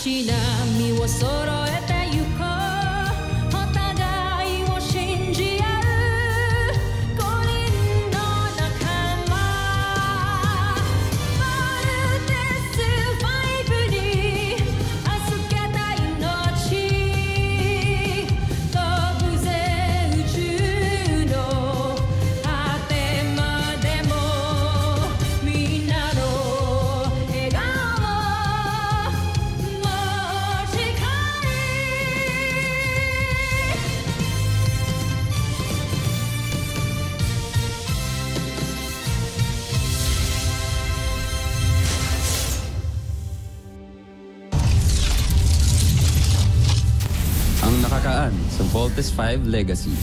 し波を揃えてゆこうお互いを信じ合う5人の仲間まるでスバイブに預けた命飛ぶぜ宇宙の果てまでもみんなの笑顔Ang nakakaan sa Voltes 5 Legacy.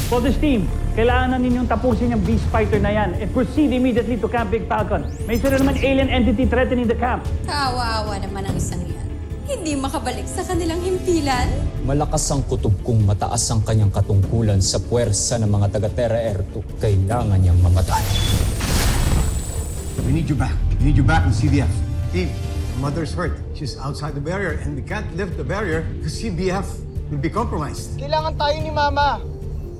Voltes team, kailangan na ninyong tapusin yung beast fighter na yan and proceed immediately to Camp Big Falcon. May sila naman alien entity threatening the camp. Kawawa naman ang isang yan. Hindi makabalik sa kanilang himpilan. Malakas ang kutob kung mataas ang kanyang katungkulan sa puwersa ng mga taga-Terra Air 2. Kailangan niyang mamatay. We need you back. We need you back in CBF. Steve, the mother's hurt. She's outside the barrier and we can't lift the barrier because CBF will be compromised. Kailangan tayo ni Mama.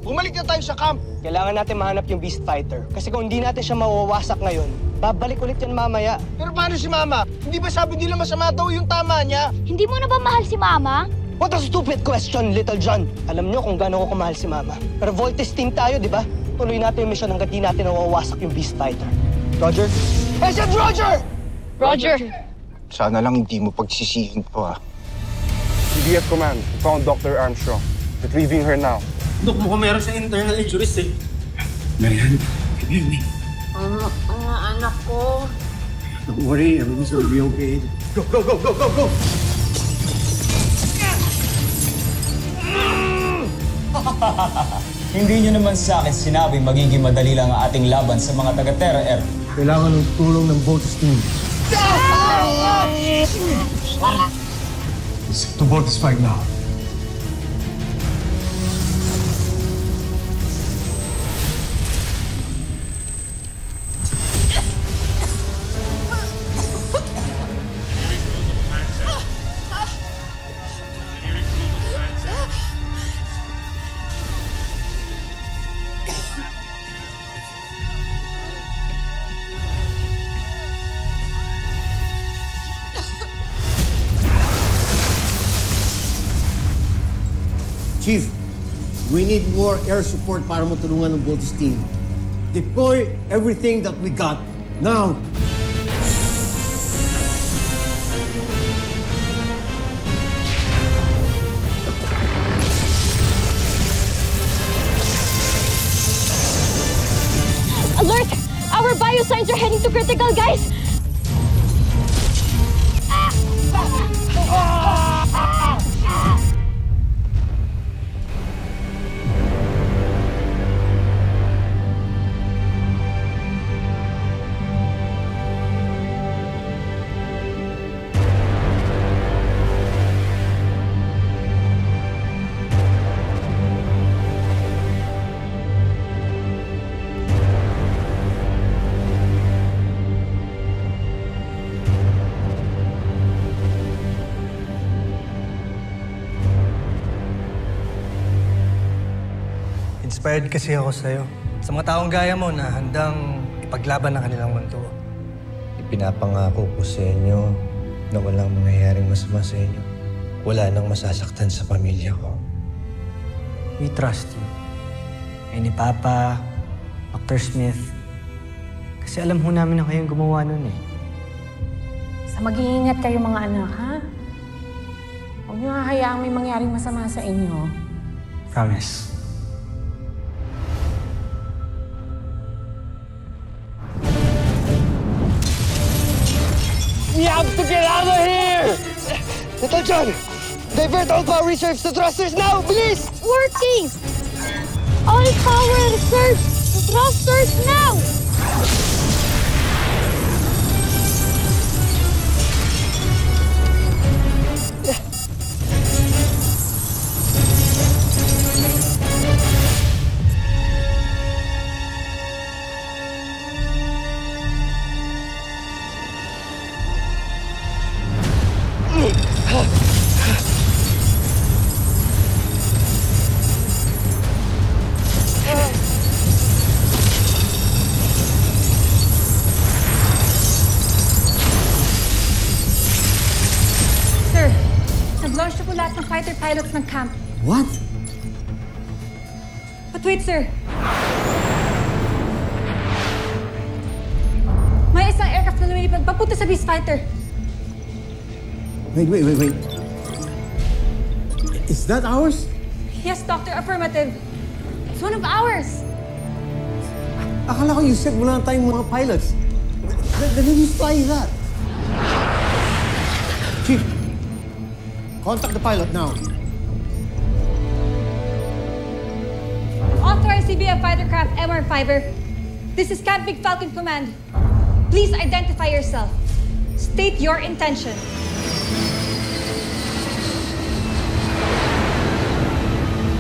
Bumalik na tayo sa camp. Kailangan natin mahanap yung Beast Fighter. Kasi kung hindi natin siya mawawasak ngayon, babalik ulit yan mamaya. Pero paano si Mama? Hindi ba sabi nila masama daw yung tama niya? Hindi mo na ba mahal si Mama? What a stupid question, Little John. Alam niyo kung gaano ko kamahal si Mama. Pero Voltes team tayo, di ba? Tuloy natin yung mission hanggang di natin nawawasak yung Beast Fighter. Roger? I said Roger! Roger! Sana lang hindi mo pagsisihin to, ha? CBF Command, we found Dr. Armstrong. Retrieving her now. Dok, mukhang meron sa internal injuries eh. Marian, come here. Ang anak ko. Don't worry, everything's gonna be okay. Go, go, go, go, go, go! Hindi niyo naman sa akin sinabi magiging madali lang ang ating laban sa mga taga-Terra Air. Kailangan ng tulong ng Voltes team. To Voltes 5 now. Chief, we need more air support para matulungan ng Voltes team. Deploy everything that we got, now! Alert! Our biosigns are heading to critical, guys! Inspired kasi ako sa'yo. Sa mga taong gaya mo na handang ipaglaban ng kanilang mundo. Ipinapangako ko sa inyo na walang mangyayaring masama sa inyo. Wala nang masasaktan sa pamilya ko. We trust you. Ni Papa, Dr. Smith. Kasi alam ho namin na kayong gumawa nun eh. Sa mag-iingat kayo mga anak, ha? Huwag niyo hahayaang may mangyaring masama sa inyo. Promise. We have to get out of here! Little John, divert all power reserves to thrusters now, please! Working! All power reserves to thrusters now! fighter pilots ng camp. What? But wait, sir. May isang aircraft na lumilipad papunta sa Beast Fighter. Wait. Is that ours? Yes, Doctor. Affirmative. It's one of ours. Akala ko you said wala na tayong mga pilots. Then who's flying that? Chief, contact the pilot now. Authorized CBF fighter craft MR5er. This is Camp Big Falcon Command. Please identify yourself. State your intention.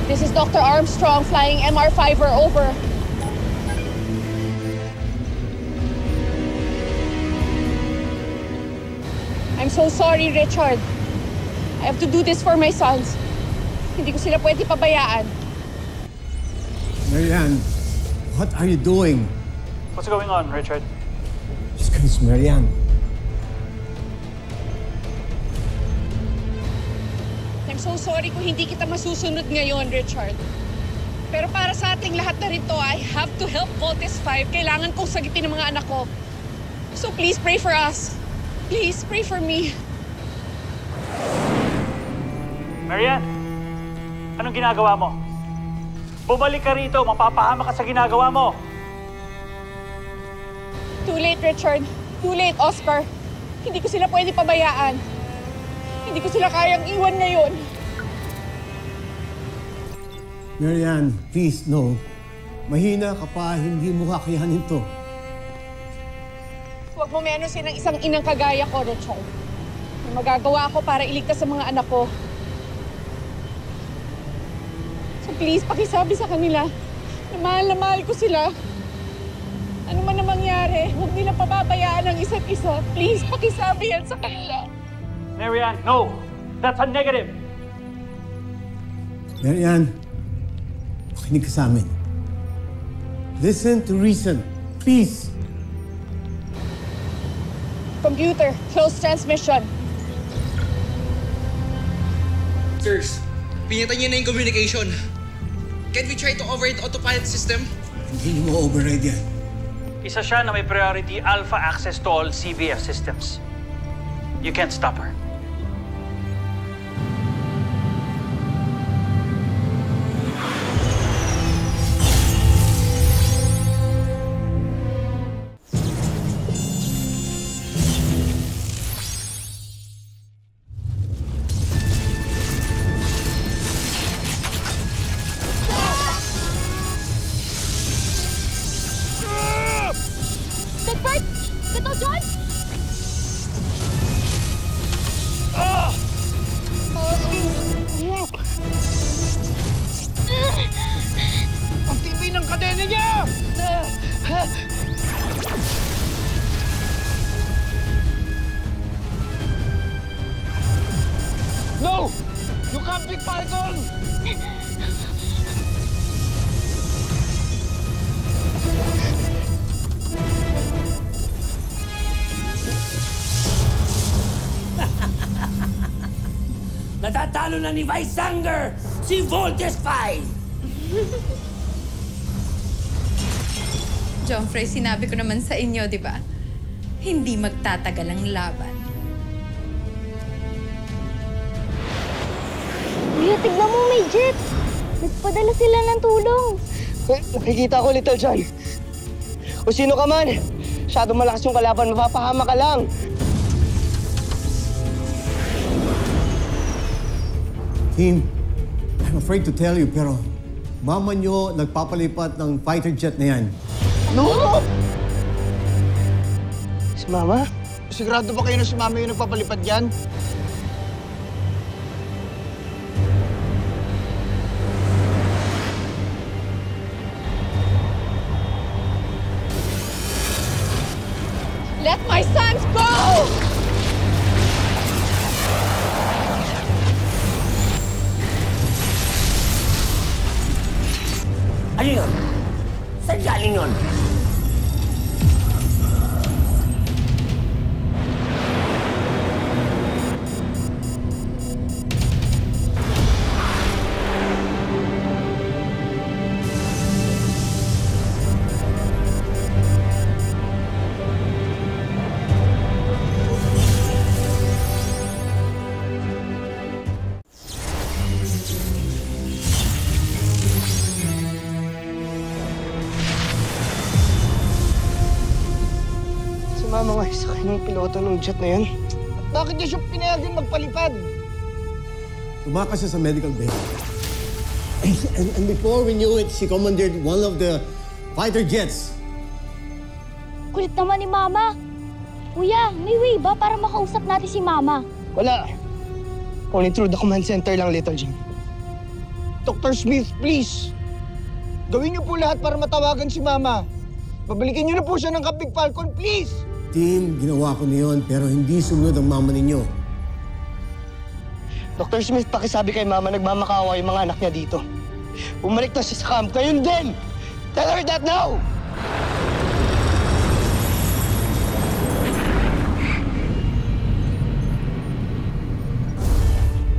This is Dr. Armstrong flying MR5er, over. I'm so sorry, Richard. I have to do this for my sons. Hindi ko sila pwede pabayaan. Marianne, what are you doing? What's going on, Richard? Just goodness, Marianne. I'm so sorry kung hindi kita masusunod ngayon, Richard. Pero para sa ating lahat na rito, I have to help Voltes 5. Kailangan kong sagitin ang mga anak ko. So please pray for us. Please pray for me. Marianne, anong ginagawa mo? Bumalik ka rito, mapapahama ka sa ginagawa mo. Too late, Richard. Too late, Oscar. Hindi ko sila pwede pabayaan. Hindi ko sila kayang iwan ngayon. Marianne, please, no. Mahina ka pa, hindi mo kakayanin to. Huwag mo menusin ng isang inang kagaya ko, Richard. May magagawa ako para iligtas sa mga anak ko. So please, pakisabi sa kanila na mahal ko sila. Ano man na mangyari, huwag nilang pababayaan ang isa't isa. Please, pakisabi yan sa kanila. Marianne, no! That's a negative! Marianne, makinig ka sa amin. Listen to reason, please. Computer, close transmission. Sirs, pinatay niya na yung communication. Can't we try to override autopilot system? Hindi mo override yan. Isa siya na may priority alpha access to all CBF systems. You can't stop her. No! You can't pick Falcon! Natatalo na ni Vice Sanger, si Voltes 5! Jomfrey, sinabi ko naman sa inyo, di ba? Hindi magtatagal ang laban. Kuya, tignan mo, may jet! Nagpadala sila ng tulong. Nakikita ko, Little John. O sino ka man, masyadong malakas yung kalaban, mapapahama ka lang. Team, I'm afraid to tell you, pero mama nyo nagpapalipat ng fighter jet na yan. No! Si Mama? Sigurado ba kayo na si Mama yung nagpapalipad yan? Let my sons go! Ano yun? Saan galing yun? Mama nga sa kanyang piloto ng jet na yan. At bakit niya siya pinayagan magpalipad? Tumakas siya sa medical bay. And before we knew it, she commandeered one of the fighter jets. Kulit naman ni Mama. Kuya, may way ba para makausap natin si Mama? Wala. Only through the command center lang, Little John. Dr. Smith, please. Gawin niyo po lahat para matawagan si Mama. Babalikin niyo na po siya ng Camping Falcon, please! Team, ginawa ko na yun, pero hindi sumunod ang mama ninyo. Dr. Smith, pakisabi kay Mama nagmamakawa yung mga anak niya dito. Bumalik na siya sa camp. Ngayon din! Tell her that now!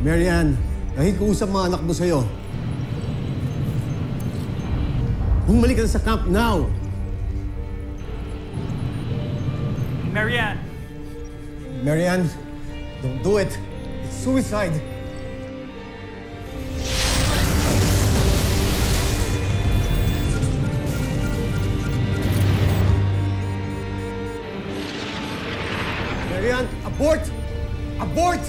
Marianne, kahit kuusap mga anak mo sa'yo, bumalik ka na sa camp now! Marianne! Marianne, don't do it. It's suicide. Marianne, abort! Abort!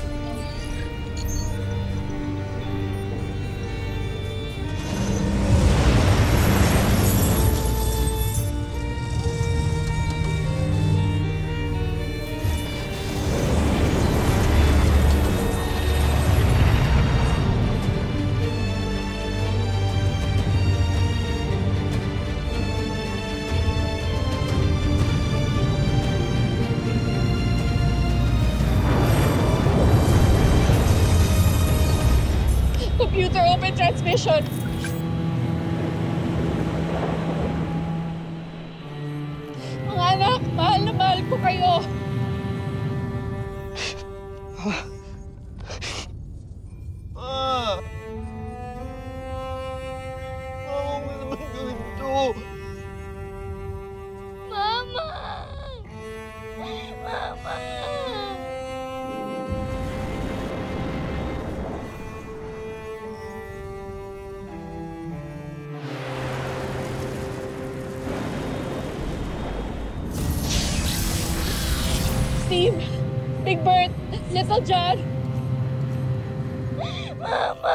Computer, open transmission. Mga anak, mahal na mahal ko kayo. Mama! Mama! Steve, Big Bird, Little John. Mama!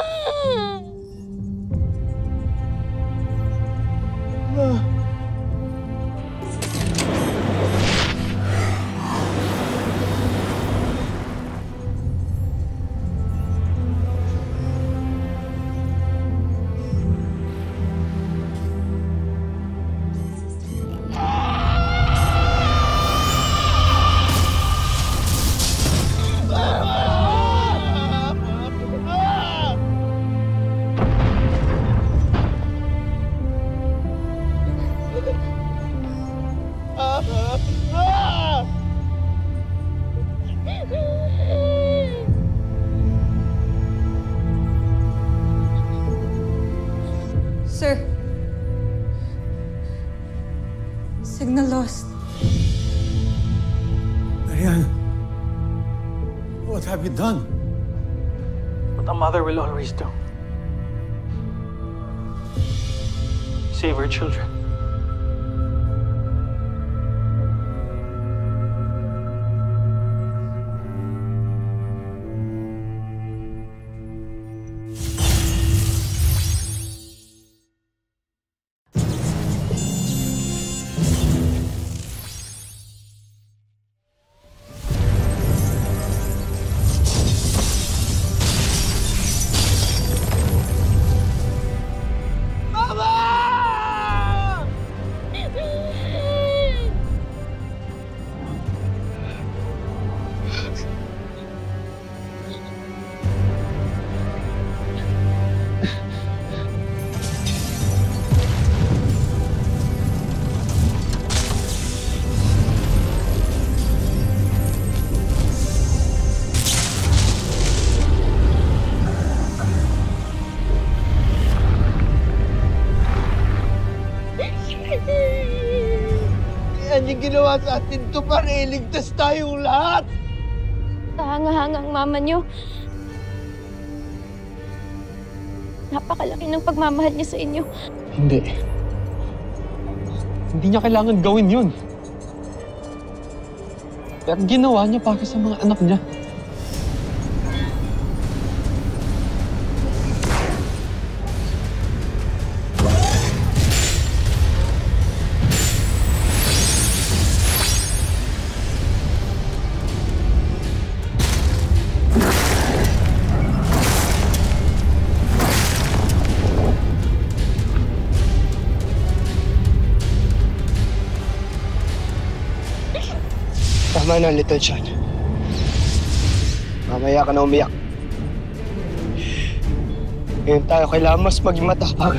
Sir. Signal lost. Marianne, what have you done? What a mother will always do. Save her children. Yan yung ginawa sa atin to para iligtas tayong lahat. Kahanga-hanga ang mama niyo. Napakalaki ng pagmamahal niya sa inyo. Hindi. Hindi niya kailangan gawin yun. Pero ginawa niya para sa mga anak niya. Tama na, Little John. Mamaya ka na umiyak. Ngayon tayo kailangan mas maging matapang.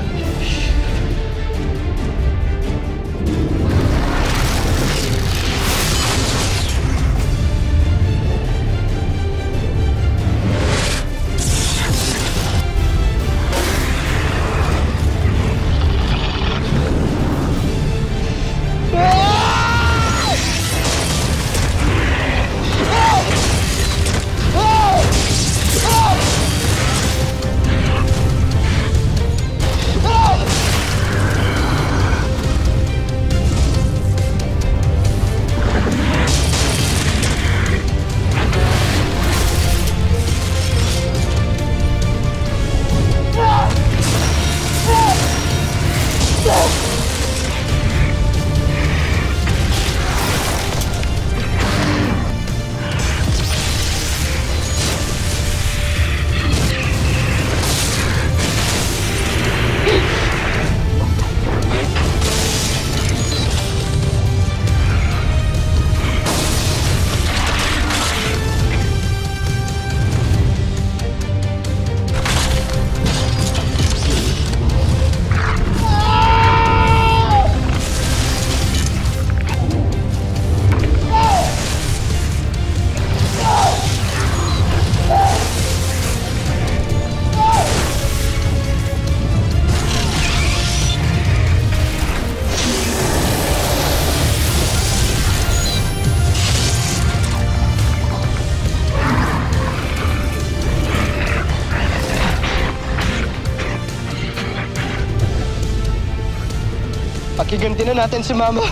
Pakiganti na natin si Mama.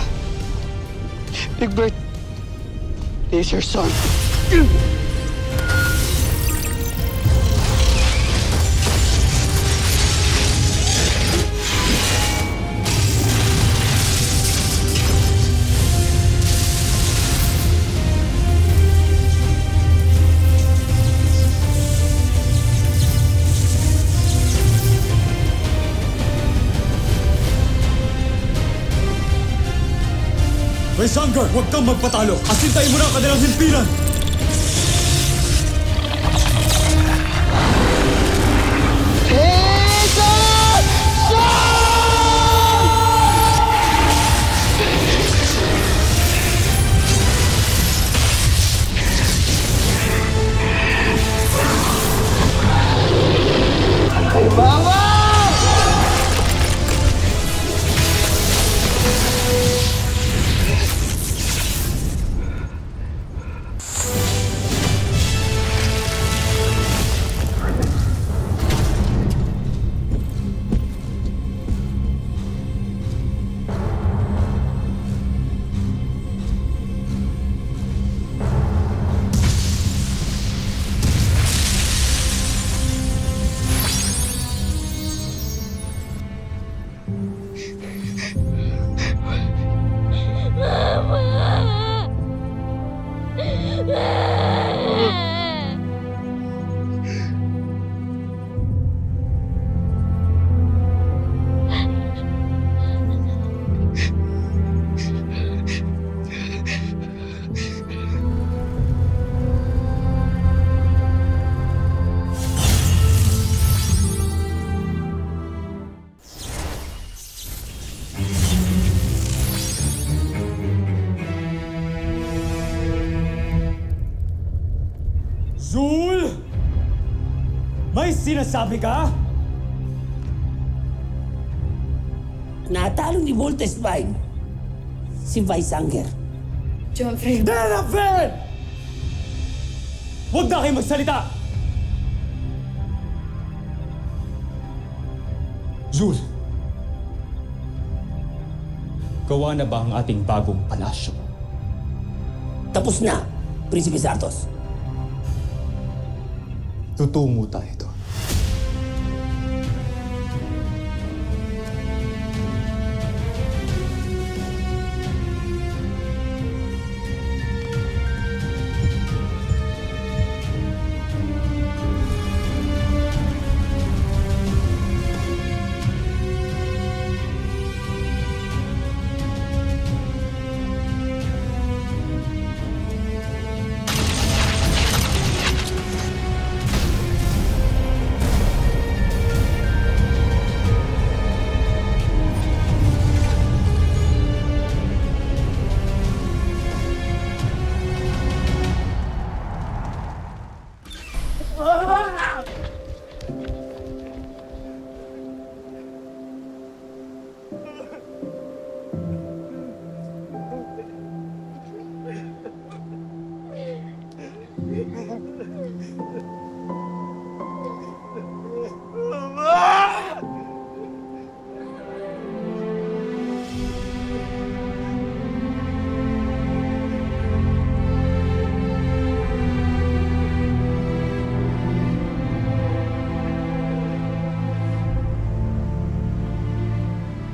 Big Bird, this is your son. Vaisanger, huwag kang magpatalo. Asintayin mo na ang kanilang himpilan. Mama! Zul! May sinasabi ka? Natalo ni Voltes 5 si Vaisanger. John Fred! Dana Fred! Huwag na kayong magsalita! Zul, gawa na ba ang ating bagong palasyo? Tapos na, Prinsipe Santos. Tutungo tayo doon.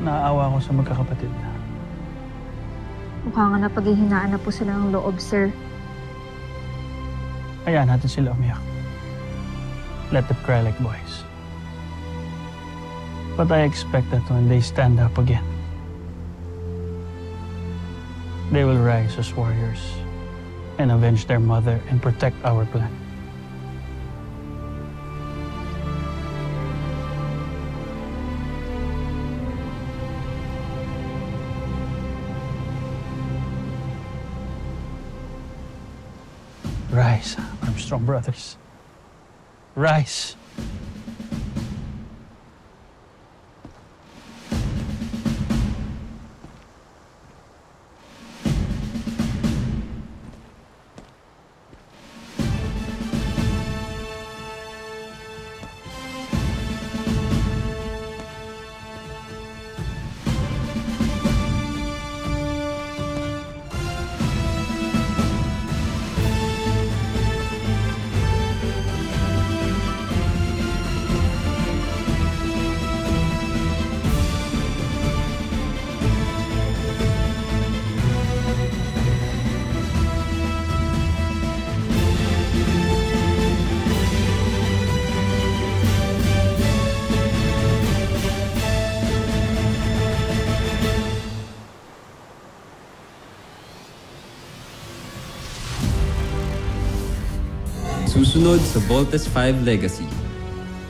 Naaawa ako sa magkakapatid. Mukha nga napaghihinaan na po sila ng loob, sir. Hayaan natin sila umiyak. Let them cry like boys. But I expect that when they stand up again, they will rise as warriors and avenge their mother and protect our clan. Rise, Armstrong brothers. Rise. Susunod sa Voltes 5 Legacy.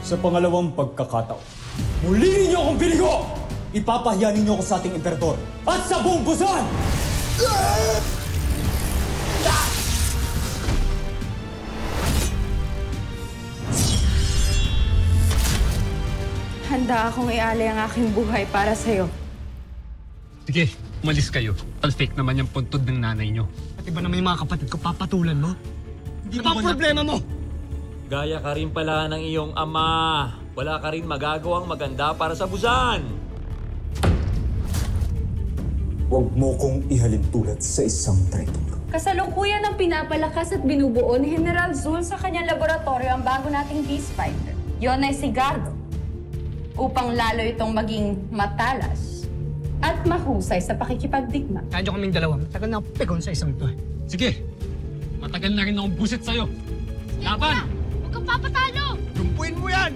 Sa pangalawang pagkakataon, muli ninyo akong binigo! Ipapahiya ninyo ako sa ating emperador at sa buong Busan! Handa akong ialay ang aking buhay para sa'yo. Sige, umalis kayo. Fake naman yung puntod ng nanay nyo. Pati ba naman yung mga kapatid ko papatulan mo? Hindi ba problema mo? Gaya ka rin pala ng iyong ama. Wala ka rin magagawang maganda para sa Busan. Huwag mo kong ihalin tulad sa isang traitor. Kasalukuyan ng pinapalakas at binubuo ni General Zul sa kanyang laboratorio ang bago nating beast fighter. Yon ay si Gardo. Upang lalo itong maging matalas at mahusay sa pakikipagdigma. Kaya kaming dalawa, matagal na akong pegon sa isang to. Sige, matagal na rin akong busit sa'yo. Laban! Huwag kang papatalo! Lumpuin mo yan!